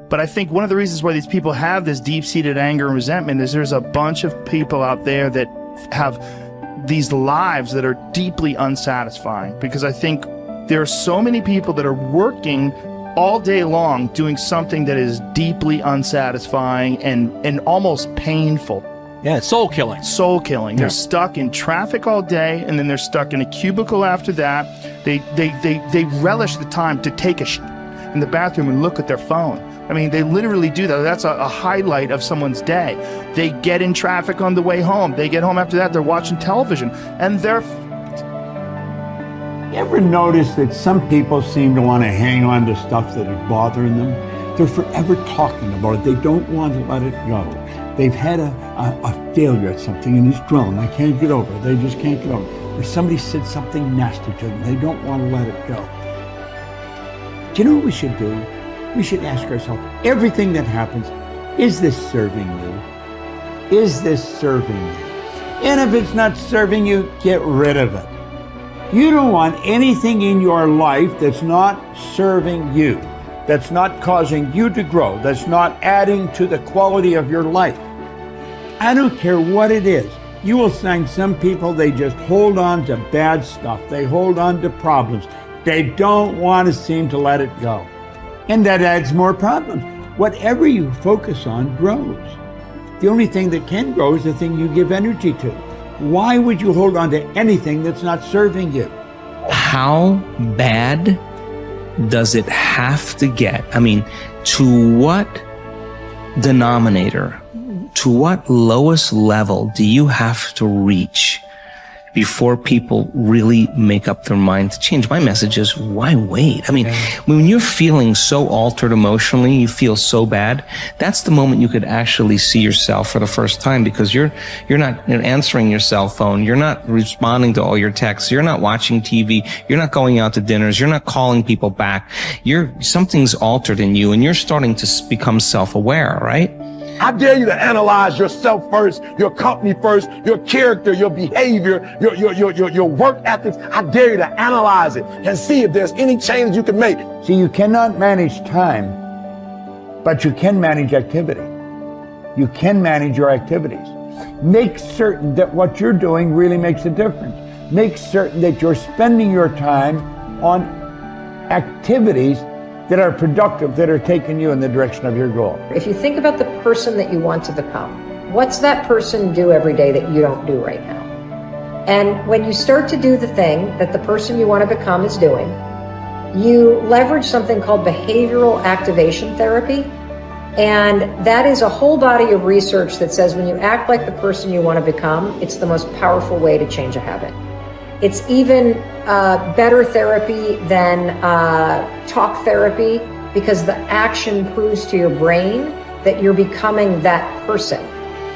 But I think one of the reasons why these people have this deep-seated anger and resentment is there's a bunch of people out there that have these lives that are deeply unsatisfying, because I think there are so many people that are working all day long doing something that is deeply unsatisfying and almost painful. Yeah, it's soul killing. Soul killing. Yeah. They're stuck in traffic all day, and then they're stuck in a cubicle after that. They relish the time to take a shit in the bathroom and look at their phone. I mean, they literally do that. That's a highlight of someone's day. They get in traffic on the way home. They get home after that, they're watching television, and they're... You ever notice that some people seem to want to hang on to stuff that is bothering them? They're forever talking about it. They don't want to let it go. They've had a failure at something and it's grown. I can't get over it. They just can't get over it. Or somebody said something nasty to them. They don't want to let it go. Do you know what we should do? We should ask ourselves, everything that happens, is this serving you? Is this serving you? And if it's not serving you, get rid of it. You don't want anything in your life that's not serving you, that's not causing you to grow, that's not adding to the quality of your life. I don't care what it is. You will find some people, they just hold on to bad stuff. They hold on to problems. They don't want to seem to let it go. And that adds more problems. Whatever you focus on grows. The only thing that can grow is the thing you give energy to. Why would you hold on to anything that's not serving you? How bad does it have to get? I mean, to what denominator, to what lowest level do you have to reach before people really make up their mind to change? My message is, why wait? I mean, when you're feeling so altered emotionally, you feel so bad, that's the moment you could actually see yourself for the first time, because you're not answering your cell phone, you're not responding to all your texts, you're not watching TV, you're not going out to dinners, you're not calling people back. Something's altered in you, and you're starting to become self-aware, right? I dare you to analyze yourself first, your company first, your character, your behavior, your work ethics. I dare you to analyze it and see if there's any change you can make. See, you cannot manage time, but you can manage activity. You can manage your activities. Make certain that what you're doing really makes a difference. Make certain that you're spending your time on activities that are productive, that are taking you in the direction of your goal. If you think about the person that you want to become, what's that person do every day that you don't do right now? And when you start to do the thing that the person you want to become is doing, you leverage something called behavioral activation therapy. And that is a whole body of research that says when you act like the person you want to become, it's the most powerful way to change a habit. It's even better therapy than talk therapy, because the action proves to your brain that you're becoming that person.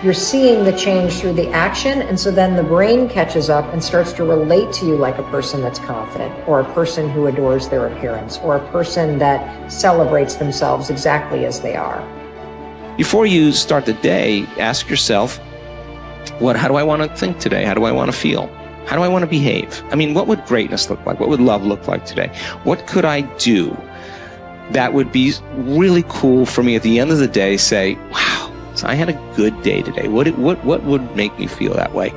You're seeing the change through the action, and so then the brain catches up and starts to relate to you like a person that's confident, or a person who adores their appearance, or a person that celebrates themselves exactly as they are. Before you start the day, ask yourself, how do I want to think today? How do I want to feel? How do I want to behave? I mean, what would greatness look like? What would love look like today? What could I do that would be really cool for me at the end of the day? Say, wow, so I had a good day today. What would make me feel that way?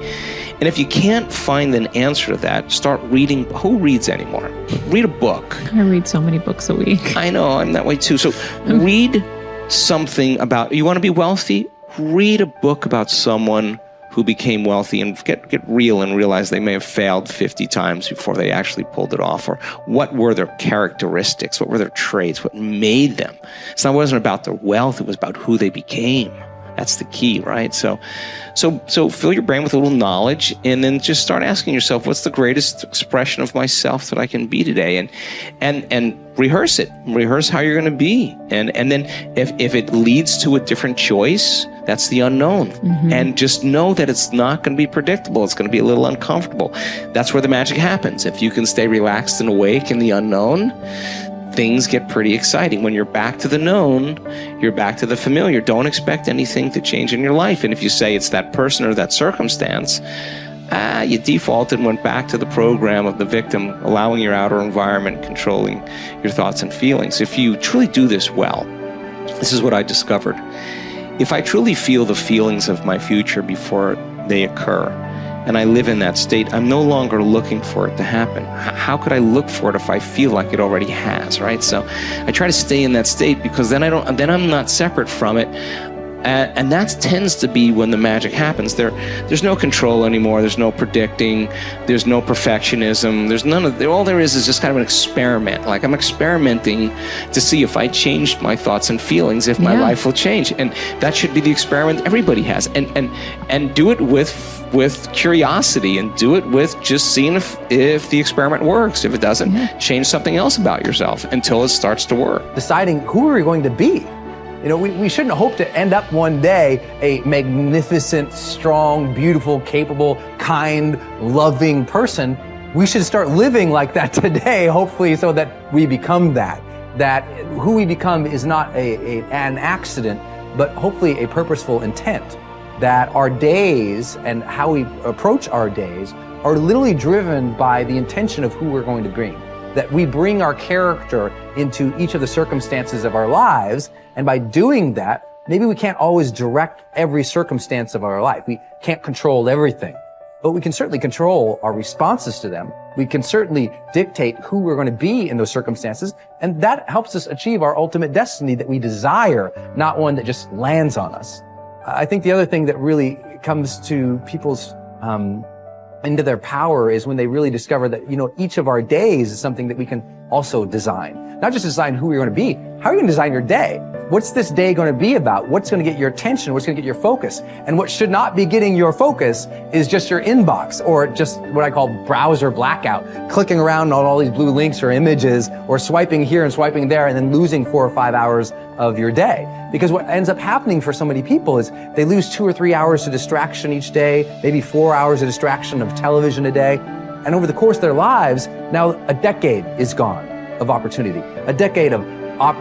And if you can't find an answer to that, start reading. Who reads anymore? Read a book. I read so many books a week. I know, I'm that way too. So read something about, you want to be wealthy? Read a book about someone who became wealthy, and get real and realize they may have failed 50 times before they actually pulled it off. Or what were their characteristics? What were their traits? What made them? It wasn't about their wealth, it was about who they became. That's the key, right? So fill your brain with a little knowledge, and then just start asking yourself, what's the greatest expression of myself that I can be today? And rehearse it. Rehearse how you're going to be. And then if it leads to a different choice, that's the unknown. Mm-hmm. And just know that it's not going to be predictable. It's going to be a little uncomfortable. That's where the magic happens. If you can stay relaxed and awake in the unknown, things get pretty exciting. When you're back to the known, you're back to the familiar. Don't expect anything to change in your life. And if you say it's that person or that circumstance, you defaulted and went back to the program of the victim, allowing your outer environment controlling your thoughts and feelings. If you truly do this well, This is what I discovered. If I truly feel the feelings of my future before they occur, and I live in that state, I'm no longer looking for it to happen. How could I look for it if I feel like it already has, right? So I try to stay in that state, because then I'm not separate from it. And that tends to be when the magic happens. There's no control anymore. There's no predicting. There's no perfectionism. There's none of. All there is just kind of an experiment. Like, I'm experimenting to see if I changed my thoughts and feelings, if my life will change. And that should be the experiment everybody has. And do it with curiosity, and do it with just seeing if the experiment works. If it doesn't, change something else about yourself until it starts to work. Deciding who are we going to be. You know, we shouldn't hope to end up one day a magnificent, strong, beautiful, capable, kind, loving person. We should start living like that today, hopefully, so that we become that. That who we become is not an accident, but hopefully a purposeful intent. That our days and how we approach our days are literally driven by the intention of who we're going to bring. That we bring our character into each of the circumstances of our lives, and by doing that, maybe we can't always direct every circumstance of our life. We can't control everything, but we can certainly control our responses to them. We can certainly dictate who we're going to be in those circumstances, and that helps us achieve our ultimate destiny that we desire, not one that just lands on us. I think the other thing that really comes to people's into their power is when they really discover that, you know, each of our days is something that we can also design. Not just design who we're going to be. How are you going to design your day? What's this day going to be about? What's going to get your attention? What's going to get your focus? And what should not be getting your focus is just your inbox, or just what I call browser blackout, clicking around on all these blue links or images, or swiping here and swiping there, and then losing 4 or 5 hours of your day. Because what ends up happening for so many people is they lose 2 or 3 hours to distraction each day, maybe 4 hours of distraction of television a day. And over the course of their lives, now a decade is gone of opportunity, a decade of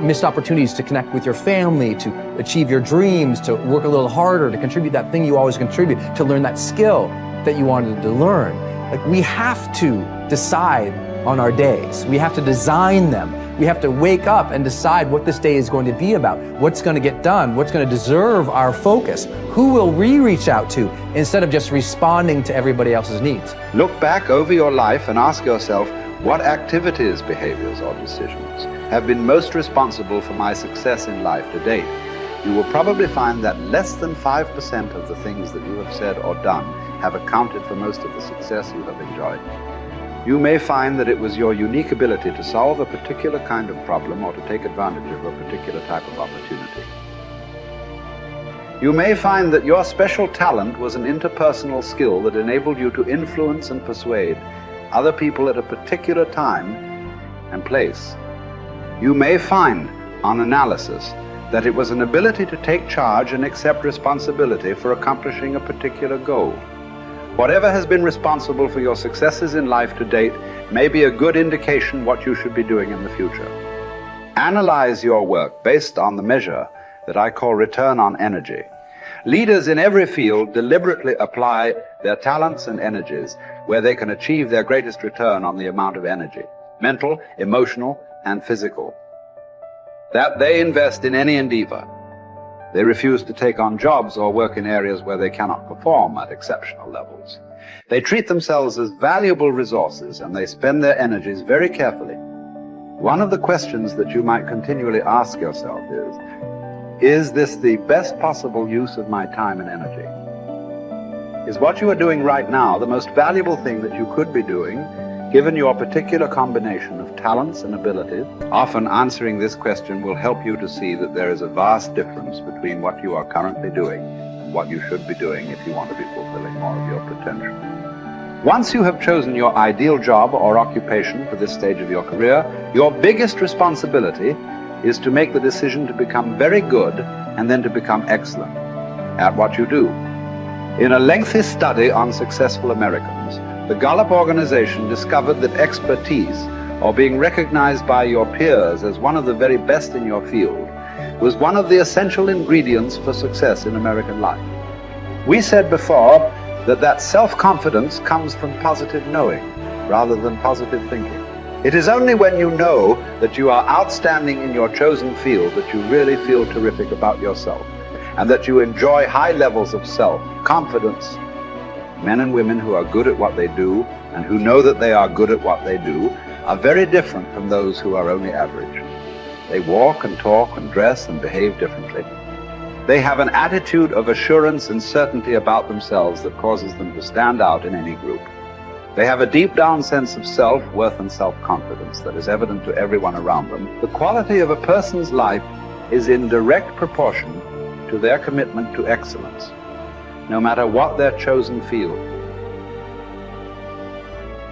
missed opportunities to connect with your family, to achieve your dreams, to work a little harder, to contribute that thing you always contribute, to learn that skill that you wanted to learn. Like, we have to decide on our days. We have to design them. We have to wake up and decide what this day is going to be about, what's going to get done, what's going to deserve our focus, who will we reach out to, instead of just responding to everybody else's needs. Look back over your life and ask yourself, what activities, behaviors, or decisions have been most responsible for my success in life to date? You will probably find that less than 5% of the things that you have said or done have accounted for most of the success you have enjoyed. You may find that it was your unique ability to solve a particular kind of problem or to take advantage of a particular type of opportunity. You may find that your special talent was an interpersonal skill that enabled you to influence and persuade other people at a particular time and place. You may find, on analysis, that it was an ability to take charge and accept responsibility for accomplishing a particular goal. Whatever has been responsible for your successes in life to date may be a good indication what you should be doing in the future. Analyze your work based on the measure that I call return on energy. Leaders in every field deliberately apply their talents and energies where they can achieve their greatest return on the amount of energy, mental, emotional, and physical, that they invest in any endeavor. They refuse to take on jobs or work in areas where they cannot perform at exceptional levels. They treat themselves as valuable resources, and they spend their energies very carefully. One of the questions that you might continually ask yourself is this the best possible use of my time and energy? Is what you are doing right now the most valuable thing that you could be doing, given your particular combination of talents and abilities? Often answering this question will help you to see that there is a vast difference between what you are currently doing and what you should be doing if you want to be fulfilling more of your potential. Once you have chosen your ideal job or occupation for this stage of your career, your biggest responsibility is to make the decision to become very good and then to become excellent at what you do. In a lengthy study on successful Americans, the Gallup organization discovered that expertise, or being recognized by your peers as one of the very best in your field, was one of the essential ingredients for success in American life. We said before that self-confidence comes from positive knowing rather than positive thinking. It is only when you know that you are outstanding in your chosen field that you really feel terrific about yourself, and that you enjoy high levels of self-confidence. Men and women who are good at what they do and who know that they are good at what they do are very different from those who are only average. They walk and talk and dress and behave differently. They have an attitude of assurance and certainty about themselves that causes them to stand out in any group. They have a deep down sense of self-worth and self-confidence that is evident to everyone around them. The quality of a person's life is in direct proportion to their commitment to excellence, no matter what their chosen field.